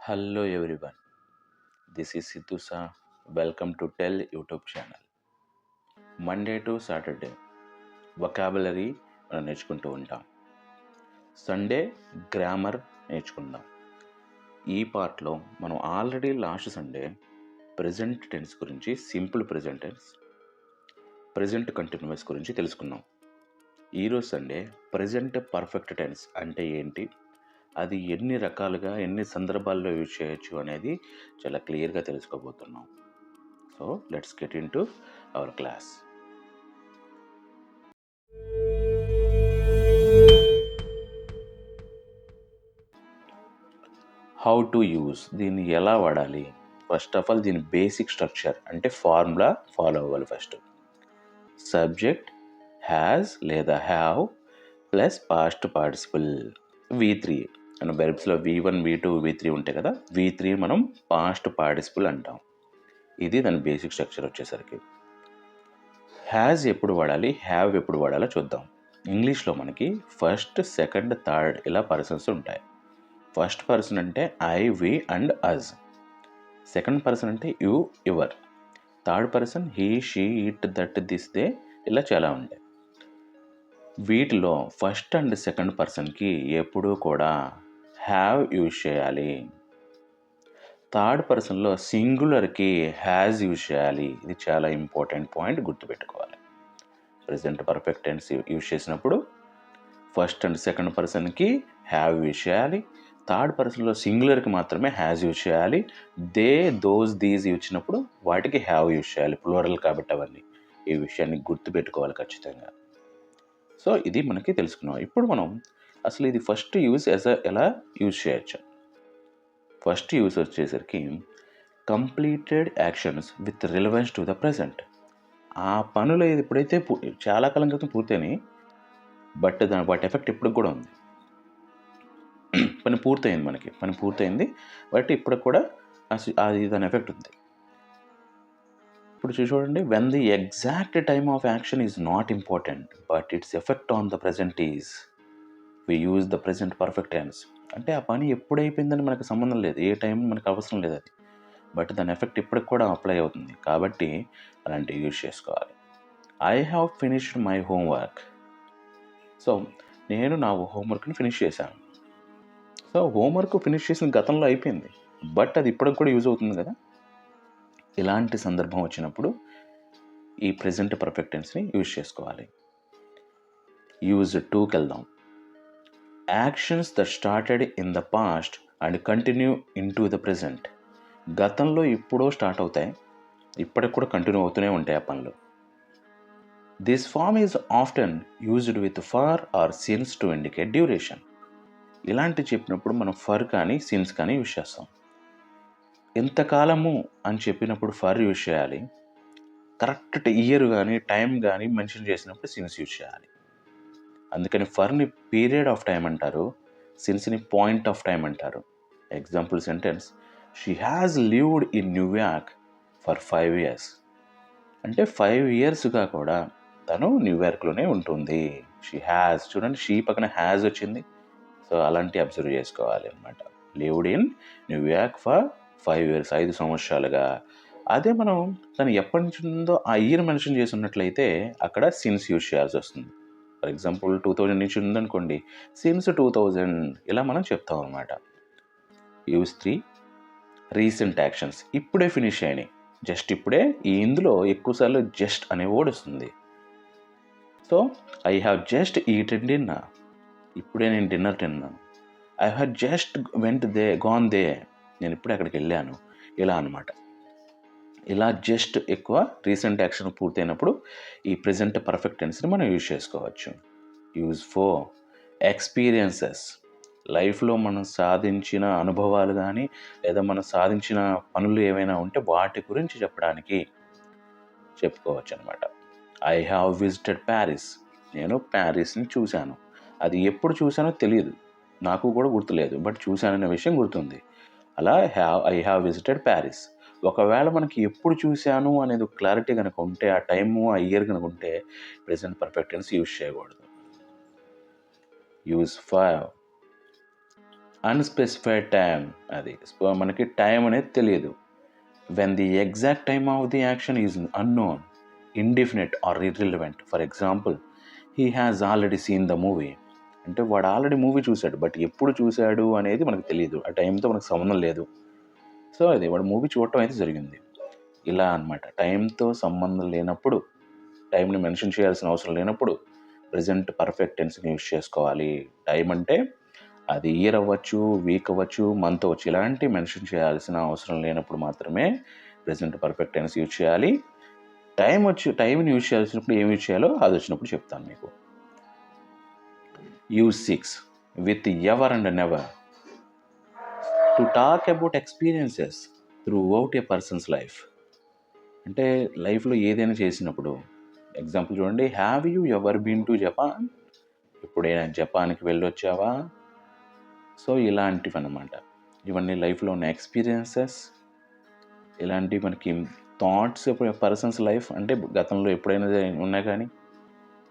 Hello everyone, this is Sidhu Sa. Welcome to Tell YouTube channel. Monday to Saturday vocabulary మనం నేర్చుకుంటూ ఉంటాం. Sunday grammar నేర్చుకుందాం. ఈ పార్ట్లో మనం already last Sunday present tense గురించి, simple present tense, present continuous గురించి తెలుసుకున్నాం. ఈరోజు సండే ప్రెజెంట్ పర్ఫెక్ట్ టెన్స్ అంటే ఏంటి, అది ఎన్ని రకాలుగా ఎన్ని సందర్భాల్లో యూజ్ చేయొచ్చు అనేది చాలా క్లియర్గా తెలుసుకోబోతున్నాం. So let's get into our class. How to use, దీన్ని ఎలా వాడాలి? ఫస్ట్ ఆఫ్ ఆల్ దీని బేసిక్ స్ట్రక్చర్ అంటే ఫార్ములా ఫాలో అవ్వాలి. ఫస్ట్ సబ్జెక్ట్ హ్యాజ్ లేదా have plus past participle V3 and వెర్బ్స్లో V1 V2 V3 ఉంటాయి కదా, V3 మనం పాస్ట్ పార్టిసిపుల్ అంటాం. ఇది దాని బేసిక్ స్ట్రక్చర్ వచ్చేసరికి. హ్యాజ్ ఎప్పుడు వాడాలి, హ్యావ్ ఎప్పుడు వాడాలో చూద్దాం. ఇంగ్లీష్లో మనకి ఫస్ట్, సెకండ్, థర్డ్ ఇలా పర్సన్స్ ఉంటాయి. ఫస్ట్ పర్సన్ అంటే I, we and us. Second person అంటే you, your. Third person he, she, it, that, this, they ఇలా చాలా ఉంటాయి. వీటిలో ఫస్ట్ అండ్ సెకండ్ పర్సన్కి ఎప్పుడూ కూడా హ్యావ్ యూజ్ చేయాలి. థర్డ్ పర్సన్లో సింగులర్కి హ్యాజ్ యూజ్ చేయాలి. ఇది చాలా ఇంపార్టెంట్ పాయింట్, గుర్తుపెట్టుకోవాలి. ప్రెజెంట్ పర్ఫెక్ట్ టెన్స్ యూజ్ చేసినప్పుడు ఫస్ట్ అండ్ సెకండ్ పర్సన్కి హ్యావ్ యూజ్ చేయాలి. థర్డ్ పర్సన్లో సింగులర్కి మాత్రమే హ్యాజ్ యూజ్ చేయాలి. దే, దోస్, దీస్ ఇచ్చినప్పుడు వాటికి హ్యావ్ యూజ్ చేయాలి, ప్లూరల్ కాబట్టి అవన్నీ. ఈ విషయాన్ని గుర్తుపెట్టుకోవాలి ఖచ్చితంగా. సో ఇది మనకి తెలుసుకున్నాం. ఇప్పుడు మనం అసలు ఇది ఫస్ట్ యూజ్ ఎలా యూజ్ చేయొచ్చు. ఫస్ట్ యూజ్ వచ్చేసరికి completed actions with relevance to the present. ఆ పనులు ఎప్పుడైతే చాలా కాలం క్రితం పూర్తయినాయి, బట్ వాటి ఎఫెక్ట్ ఇప్పటికి కూడా ఉంది. పని పూర్తయింది బట్ ఇప్పటికి కూడా అది దాని ఎఫెక్ట్ ఉంది. ఇప్పుడు చూడండి, when the exact time of action is not important but its effect on the present is we use the present perfect tense. అంటే ఆ పని ఎప్పుడైపోయిందని మనకు సంబంధం లేదు, ఏ టైం మనకు అవసరం లేదు అది, బట్ దాని ఎఫెక్ట్ ఇప్పటికి కూడా అప్లై అవుతుంది కాబట్టి అలాంటివి యూజ్ చేసుకోవాలి. I have finished my homework. So నేను నా హోంవర్క్ని ఫినిష్ చేశాను. సో హోంవర్క్ ఫినిష్ చేసిన గతంలో అయిపోయింది, బట్ అది ఇప్పటికి కూడా యూజ్ అవుతుంది కదా. ఇలాంటి సందర్భం వచ్చినప్పుడు ఈ ప్రెజెంట్ పర్ఫెక్ట్ టెన్స్ని యూజ్ చేసుకోవాలి. యూజ్ టూకి వెళ్దాం. Actions that started in the past and continue in to the present. గతంలో ఇప్పుడో స్టార్ట్ అవుతాయి, ఇప్పటికి కూడా కంటిన్యూ అవుతూనే ఉంటాయి ఆ పనులు. This form is often used with for or since to indicate duration. ఇలాంటి చెప్పినప్పుడు మనం ఫర్ కానీ సిన్స్ కానీ యూజ్ చేస్తాం. ఎంతకాలము అని చెప్పినప్పుడు ఫర్ యూజ్ చేయాలి. కరెక్ట్ ఇయర్ కానీ టైం కానీ మెన్షన్ చేసినప్పుడు సిన్స్ యూజ్ చేయాలి. అందుకని ఫర్ని పీరియడ్ ఆఫ్ టైం అంటారు, సిన్స్ని పాయింట్ ఆఫ్ టైం అంటారు. Example sentence, she has lived in New York for 5 years. అంటే 5 yearsగా కూడా తను న్యూయార్క్లోనే ఉంటుంది. షీ హ్యాజ్, చూడండి షీ పక్కన హ్యాజ్ వచ్చింది. సో అలాంటి అబ్జర్వ్ చేసుకోవాలి అనమాట. Lived in New York for 5 years, 5 సంవత్సరాలుగా. అదే మనం తను ఎప్పటి నుంచి ఉందో ఆ ఇయర్ మెన్షన్ చేసి ఉన్నట్లయితే అక్కడ సిన్స్ యూజ్ చేయాల్సి వస్తుంది. ఫర్ ఎగ్జాంపుల్ 2000 నుంచి ఉందనుకోండి, సిన్స్ 2000 ఇలా మనం చెప్తాం అనమాట. Use 3 recent actions. ఇప్పుడే ఫినిష్ అయినాయి, జస్ట్ ఇప్పుడే. ఇందులో ఎక్కువసార్లు జస్ట్ అనే వర్డ్ వస్తుంది. So I have just eaten dinner. ఇప్పుడే నేను డిన్నర్ తిన్నాను. I have just gone they. నేను ఇప్పుడే అక్కడికి వెళ్ళాను, ఇలా అనమాట. ఇలా జస్ట్ ఎక్కువ రీసెంట్ యాక్షన్ పూర్తయినప్పుడు ఈ ప్రెజెంట్ పర్ఫెక్ట్ టెన్స్ని మనం యూజ్ చేసుకోవచ్చు. Use 4 experiences. లైఫ్లో మనం సాధించిన అనుభవాలు కానీ లేదా మనం సాధించిన పనులు ఏమైనా ఉంటే వాటి గురించి చెప్పడానికి చెప్పుకోవచ్చు అనమాట. I have visited Paris. నేను ప్యారిస్ని చూశాను. అది ఎప్పుడు చూశానో తెలియదు, నాకు కూడా గుర్తులేదు, బట్ చూశాననే విషయం గుర్తుంది. అలా ఐ హ్యావ్ విజిటెడ్ ప్యారిస్. ఒకవేళ మనకి ఎప్పుడు చూశాను అనేది క్లారిటీ కనుక ఉంటే, ఆ టైము ఆ ఇయర్ కనుక ఉంటే ప్రెజెంట్ పర్ఫెక్ట్ టెన్స్ యూజ్ చేయకూడదు. యూజ్ 5 అన్స్పెసిఫైడ్ టైం, అది మనకి టైం అనేది తెలియదు. When the exact time of the action is unknown, indefinite or irrelevant. For example, he has already seen the movie. అంటే వాడు ఆల్రెడీ మూవీ చూశాడు, బట్ ఎప్పుడు చూశాడు అనేది మనకు తెలియదు, ఆ టైంతో మనకు సంబంధం లేదు. సో అది వాడు మూవీ చూడటం అయితే జరిగింది. ఇలా అనమాట. టైంతో సంబంధం లేనప్పుడు, టైంని మెన్షన్ చేయాల్సిన అవసరం లేనప్పుడు ప్రెజెంట్ పర్ఫెక్ట్ టెన్స్ని యూజ్ చేసుకోవాలి. టైం అంటే అది ఇయర్ అవ్వచ్చు, వీక్ అవ్వచ్చు, మంత్ అవ్వచ్చు, ఇలాంటి మెన్షన్ చేయాల్సిన అవసరం లేనప్పుడు మాత్రమే ప్రెజెంట్ పర్ఫెక్ట్ టెన్స్ యూజ్ చేయాలి. టైంని యూజ్ చేయాల్సినప్పుడు ఏం యూజ్ చేయాలో అది వచ్చినప్పుడు చెప్తాను మీకు. Use 6 with ever and never to talk about experiences throughout a person's life. అంటే లైఫ్లో ఏదైనా చేసినప్పుడు, ఎగ్జాంపుల్ చూడండి, have you ever been to Japan? ఎప్పుడైనా జపాన్కి వెళ్ళొచ్చావా? సో ఇలాంటివి అన్నమాట. ఇవన్నీ లైఫ్లో ఉన్న ఎక్స్పీరియన్సెస్, ఇలాంటివి మనకి థాట్స్, పర్సన్స్ లైఫ్ అంటే గతంలో ఎప్పుడైనా ఉన్నా కానీ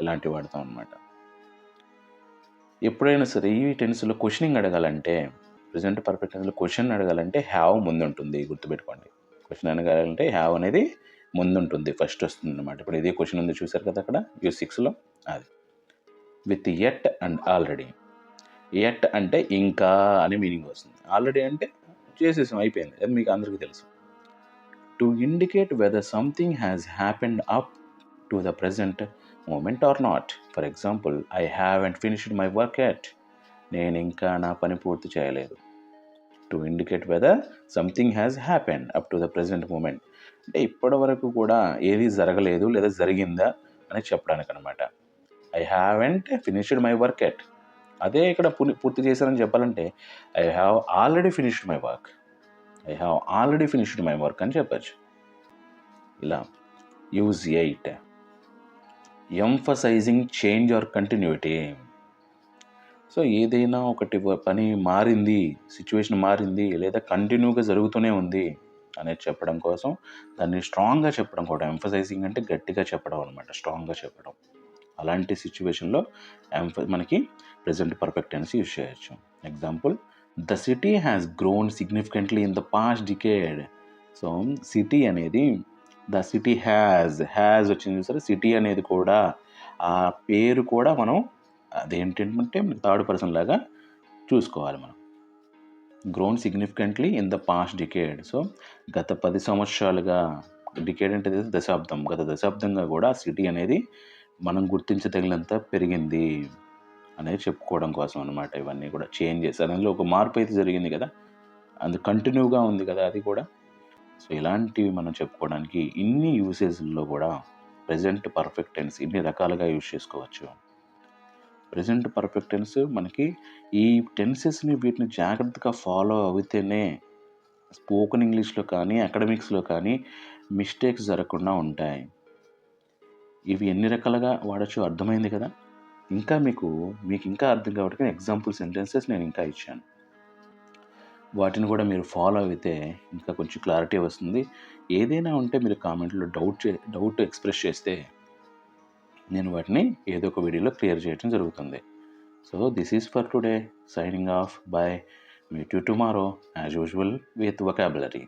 ఇలాంటివి వాడతాం అనమాట. ఎప్పుడైనా సరే ఈ టెన్స్లో క్వశ్చనింగ్ అడగాలంటే, ప్రెజెంట్ పర్ఫెక్ట్ టెన్స్లో క్వశ్చన్ అడగాలంటే హ్యావ్ ముందుంటుంది, గుర్తుపెట్టుకోండి. క్వశ్చన్ అడగాలంటే హ్యావ్ అనేది ముందుంటుంది, ఫస్ట్ వస్తుంది అనమాట. ఇప్పుడు ఇదే క్వశ్చన్ ఉంది చూసారు కదా అక్కడ U6లో, అది. With at and already. At అంటే ఇంకా అనే మీనింగ్ వస్తుంది, ఆల్రెడీ అంటే చేసేసాం, అయిపోయింది, అది మీకు అందరికీ తెలుసు. To indicate whether something has happened up to the present moment or not. For example, I haven't finished my work yet. నేను ఇంకా నా పని పూర్తి చేయలేదు. To indicate whether something has happened up to the present moment అంటే ఇప్పటి వరకు కూడా ఏది జరగలేదు లేదా జరిగిందా అని చెప్పడానికి అనమాట. I haven't finished my work yet. అదే ఇక్కడ పూర్తి చేశానని చెప్పాలంటే I have already finished my work. I have already finished my work అని చెప్పచ్చు. ఇలా. Use 8 emphasizing change or continuity. So ఏదైనా ఒకటి పని మారింది, సిచ్యువేషన్ మారింది, లేదా కంటిన్యూగా జరుగుతూనే ఉంది అనేది చెప్పడం కోసం దాన్ని స్ట్రాంగ్గా చెప్పడం కూడా. ఎంఫసైజింగ్ అంటే గట్టిగా చెప్పడం అనమాట, స్ట్రాంగ్గా చెప్పడం. అలాంటి సిచ్యువేషన్లో మనకి ప్రెజెంట్ పర్ఫెక్ట్ టెన్స్ యూజ్ చేయొచ్చు. Example, the city has grown significantly in the past decade. So city అనేది, ద సిటీ హ్యాజ్ వచ్చింది సరే, సిటీ అనేది కూడా, ఆ పేరు కూడా మనం అదేంటంటే థర్డ్ పర్సన్ లాగా చూసుకోవాలి మనం. Grown significantly in the past decade. So గత 10 సంవత్సరాలుగా, డికేడ్ అంటే దశాబ్దం, గత దశాబ్దంగా కూడా సిటీ అనేది మనం గుర్తించదగినంత పెరిగింది అనేది చెప్పుకోవడం కోసం అనమాట. ఇవన్నీ కూడా చేంజెస్, అందులో ఒక మార్పు అయితే జరిగింది కదా, అది కంటిన్యూగా ఉంది కదా అది కూడా. సో ఇలాంటివి మనం చెప్పుకోవడానికి ఇన్ని యూసేజ్లో కూడా ప్రెజెంట్ పర్ఫెక్ట్ టెన్స్ ఇన్ని రకాలుగా యూజ్ చేసుకోవచ్చు. ప్రెజెంట్ పర్ఫెక్ట్ టెన్స్ మనకి ఈ టెన్సెస్ని, వీటిని జాగ్రత్తగా ఫాలో అవుతేనే స్పోకెన్ ఇంగ్లీష్లో కానీ అకాడమిక్స్లో కానీ మిస్టేక్స్ జరగకుండా ఉంటాయి. ఇవి ఎన్ని రకాలుగా వాడచ్చు అర్థమైంది కదా. ఇంకా మీకు ఇంకా అర్థం కాబట్టి ఎగ్జాంపుల్ సెంటెన్సెస్ నేను ఇంకా ఇచ్చాను, వాటిని కూడా మీరు ఫాలో అయితే ఇంకా కొంచెం క్లారిటీ వస్తుంది. ఏదైనా ఉంటే మీరు కామెంట్లో డౌట్ ఎక్స్ప్రెస్ చేస్తే నేను వాటిని ఏదో ఒక వీడియోలో క్లియర్ చేయడం జరుగుతుంది. So this is for today. Signing off. Bye. Meet you tomorrow as usual with vocabulary.